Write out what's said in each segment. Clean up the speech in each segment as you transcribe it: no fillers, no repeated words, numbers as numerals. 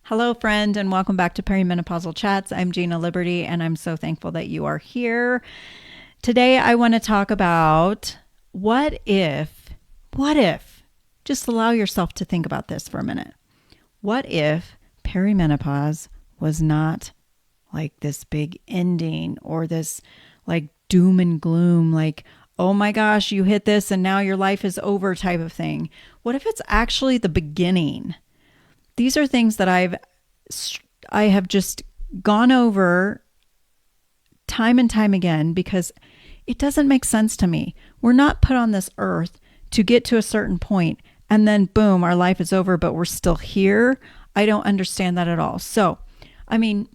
Hello, friend, and welcome back to Perimenopausal Chats. I'm Gina Liberty, and I'm so thankful that you are here. Today, I want to talk about what if, just allow yourself to think about this for a minute. What if perimenopause was not like this big ending or this like doom and gloom, like, oh my gosh, you hit this and now your life is over type of thing? What if it's actually the beginning? These are things that I have just gone over time and time again because it doesn't make sense to me. We're not put on this earth to get to a certain point and then boom, our life is over, but we're still here. I don't understand that at all. So, I mean,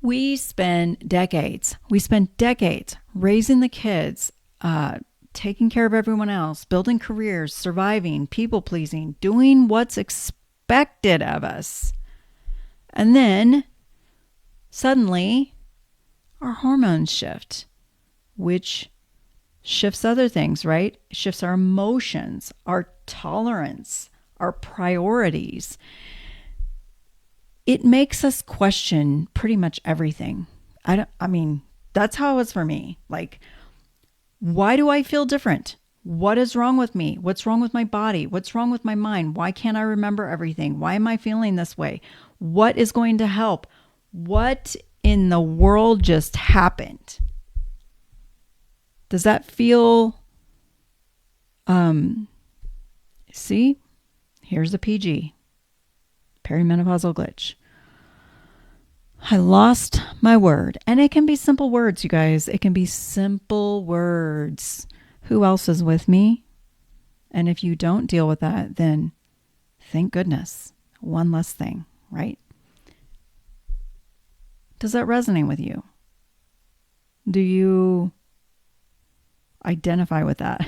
we spend decades raising the kids, taking care of everyone else, building careers, surviving, people pleasing, doing what's expected of us. And then suddenly our hormones shift, which shifts other things, right? It shifts our emotions, our tolerance, our priorities. It makes us question pretty much everything. That's how it was for me. Like, why do I feel different? What is wrong with me? What's wrong with my body? What's wrong with my mind? Why can't I remember everything? Why am I feeling this way? What is going to help? What in the world just happened? Does that feel, see, here's a PG, perimenopausal glitch. I lost my word. And it can be simple words, you guys. It can be simple words. Who else is with me? And if you don't deal with that, then thank goodness. One less thing, right? Does that resonate with you? Do you identify with that?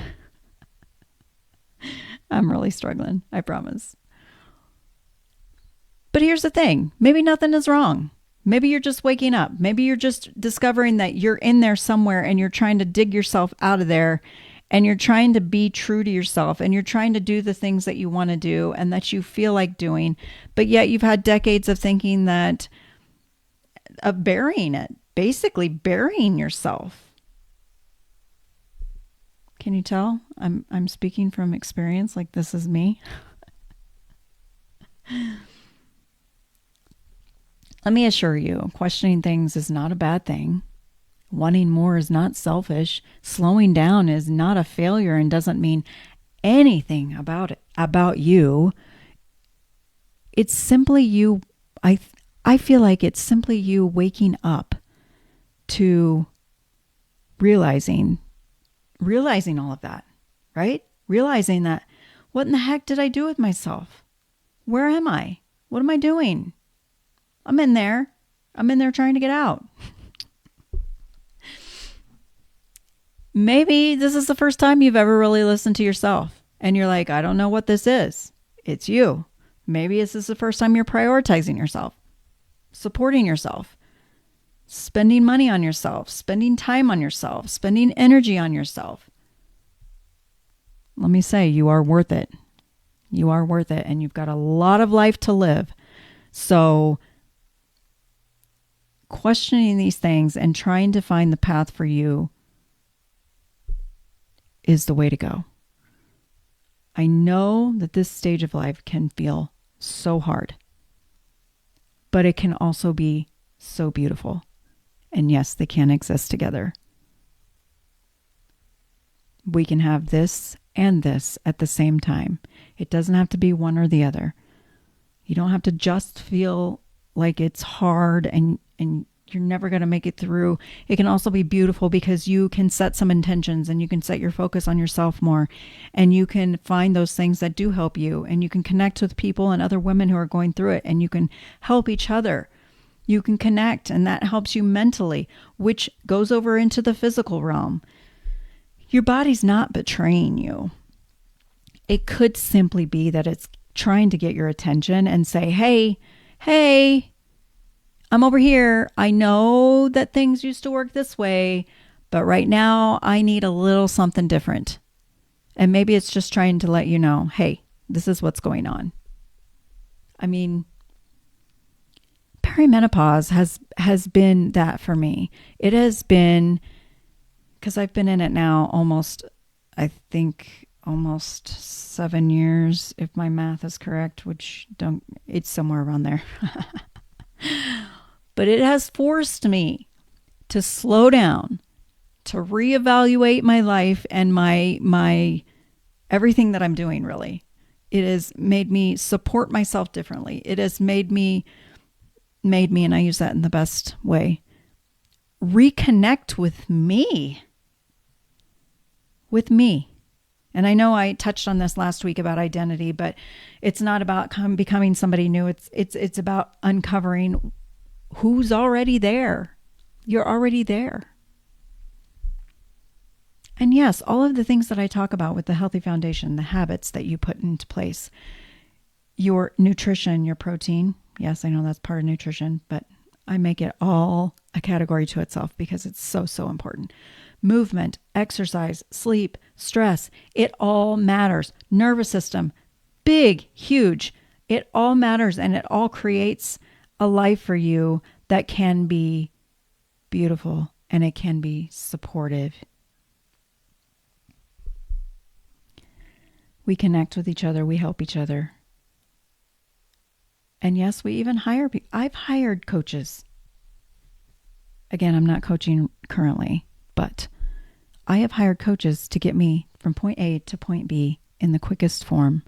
I'm really struggling, I promise. But here's the thing. Maybe nothing is wrong. Maybe you're just waking up. Maybe you're just discovering that you're in there somewhere and you're trying to dig yourself out of there and you're trying to be true to yourself and you're trying to do the things that you want to do and that you feel like doing. But yet you've had decades of thinking that, of burying it, basically burying yourself. Can you tell? I'm speaking from experience, like this is me. Let me assure you, questioning things is not a bad thing. Wanting more is not selfish. Slowing down is not a failure and doesn't mean anything about you. It's simply you. I feel like it's simply you waking up to realizing all of that, right? Realizing that, what in the heck did I do with myself? Where am I? What am I doing? I'm in there trying to get out. Maybe this is the first time you've ever really listened to yourself and you're like, I don't know what this is. It's you. Maybe this is the first time you're prioritizing yourself, supporting yourself, spending money on yourself, spending time on yourself, spending energy on yourself. Let me say, you are worth it. You are worth it, and you've got a lot of life to live. So questioning these things and trying to find the path for you is the way to go. I know that this stage of life can feel so hard, but it can also be so beautiful. And yes, they can exist together. We can have this and this at the same time. It doesn't have to be one or the other. You don't have to just feel like it's hard and you're never going to make it through. It can also be beautiful because you can set some intentions and you can set your focus on yourself more, and you can find those things that do help you, and you can connect with people and other women who are going through it, and you can help each other. You can connect, and that helps you mentally, which goes over into the physical realm. Your body's not betraying you. It could simply be that it's trying to get your attention and say, hey, I'm over here. I know that things used to work this way, but right now I need a little something different. And maybe it's just trying to let you know, hey, this is what's going on. I mean, perimenopause has been that for me. It has been, because I've been in it now I think almost 7 years, if my math is correct, it's somewhere around there. But it has forced me to slow down, to reevaluate my life and my everything that I'm doing, really. It has made me support myself differently. It has made me, and I use that in the best way, reconnect with me. And I know I touched on this last week about identity, but it's not about becoming somebody new. It's about uncovering who's already there. You're already there. And yes, all of the things that I talk about with the healthy foundation, the habits that you put into place, your nutrition, your protein. Yes, I know that's part of nutrition, but I make it all a category to itself because it's so, so important. Movement, exercise, sleep, stress, it all matters. Nervous system, big, huge. It all matters, and it all creates a life for you that can be beautiful and it can be supportive. We connect with each other. We help each other. And yes, we even I've hired coaches. Again, I'm not coaching currently, but I have hired coaches to get me from point A to point B in the quickest form,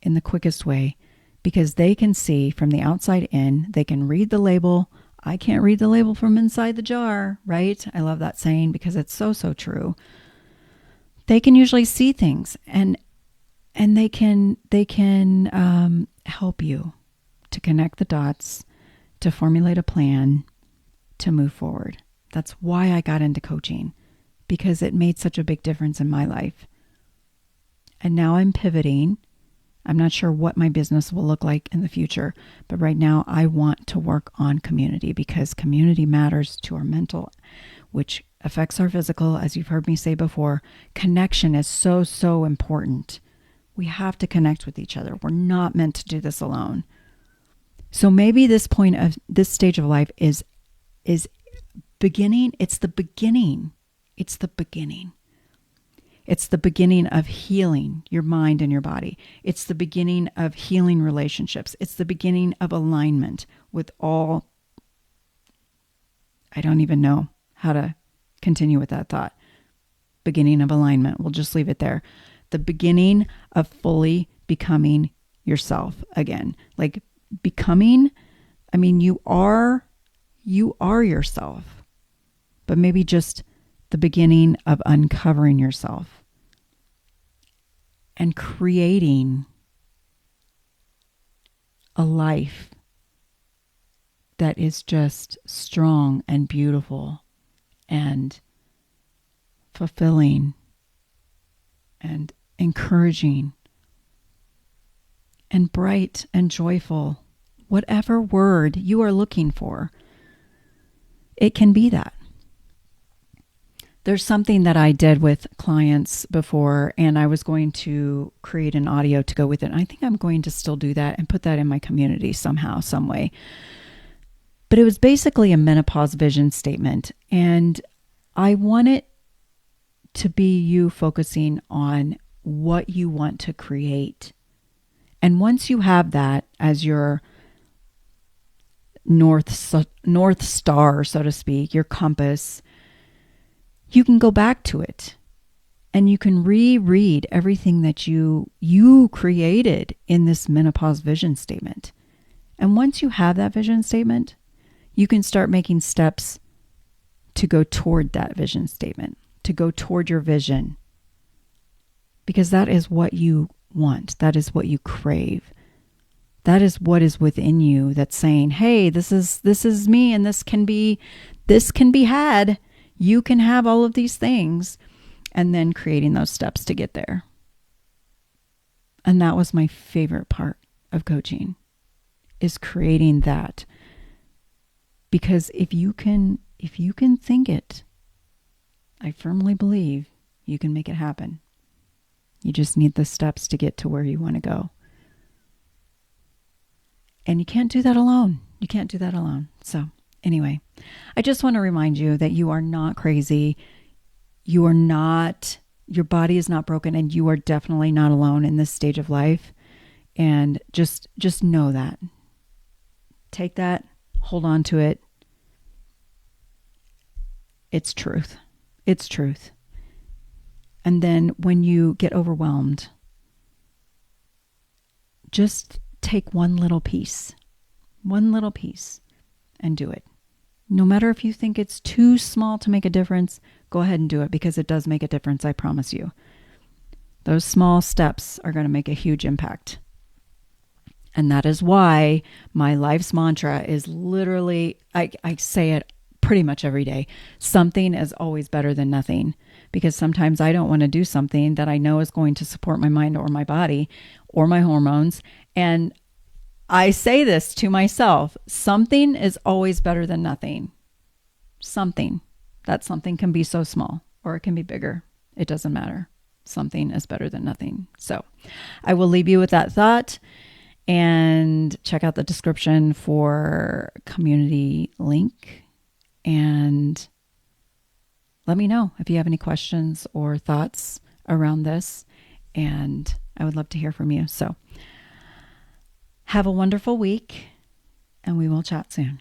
in the quickest way, because they can see from the outside in, they can read the label. I can't read the label from inside the jar, right? I love that saying because it's so, so true. They can usually see things and they can help you to connect the dots, to formulate a plan, to move forward. That's why I got into coaching, because it made such a big difference in my life. And now I'm pivoting. I'm not sure what my business will look like in the future, but right now I want to work on community because community matters to our mental, which affects our physical. As you've heard me say before, connection is so, so important. We have to connect with each other. We're not meant to do this alone. So maybe this stage of life is beginning. It's the beginning. It's the beginning. It's the beginning of healing your mind and your body. It's the beginning of healing relationships. It's the beginning of alignment with all. I don't even know how to continue with that thought. Beginning of alignment. We'll just leave it there. The beginning of fully becoming yourself again. Like becoming, I mean, you are yourself, but maybe just the beginning of uncovering yourself and creating a life that is just strong and beautiful and fulfilling and encouraging and bright and joyful. Whatever word you are looking for, it can be that. There's something that I did with clients before, and I was going to create an audio to go with it. And I think I'm going to still do that and put that in my community somehow, some way. But it was basically a menopause vision statement. And I want it to be you focusing on what you want to create. And once you have that as your north star, so to speak, your compass, you can go back to it and you can reread everything that you created in this menopause vision statement. And once you have that vision statement, you can start making steps to go toward that vision statement, to go toward your vision, because that is what you want. That is what you crave. That is what is within you that's saying, hey, this is me, and this can be had. You can have all of these things, and then creating those steps to get there. And that was my favorite part of coaching, is creating that. Because if you can think it, I firmly believe you can make it happen. You just need the steps to get to where you want to go. And you can't do that alone. You can't do that alone. So anyway, I just want to remind you that you are not crazy. You are not, your body is not broken, and you are definitely not alone in this stage of life. And just know that. Take that, hold on to it. It's truth. It's truth. And then when you get overwhelmed, just take one little piece and do it. No matter if you think it's too small to make a difference, go ahead and do it, because it does make a difference, I promise you. Those small steps are going to make a huge impact. And that is why my life's mantra is literally, I say it pretty much every day. Something is always better than nothing, because sometimes I don't want to do something that I know is going to support my mind or my body or my hormones. And I say this to myself, something is always better than nothing. Something. That something can be so small or it can be bigger. It doesn't matter. Something is better than nothing. So I will leave you with that thought, and check out the description for community link, and let me know if you have any questions or thoughts around this, and I would love to hear from you. So have a wonderful week, and we will chat soon.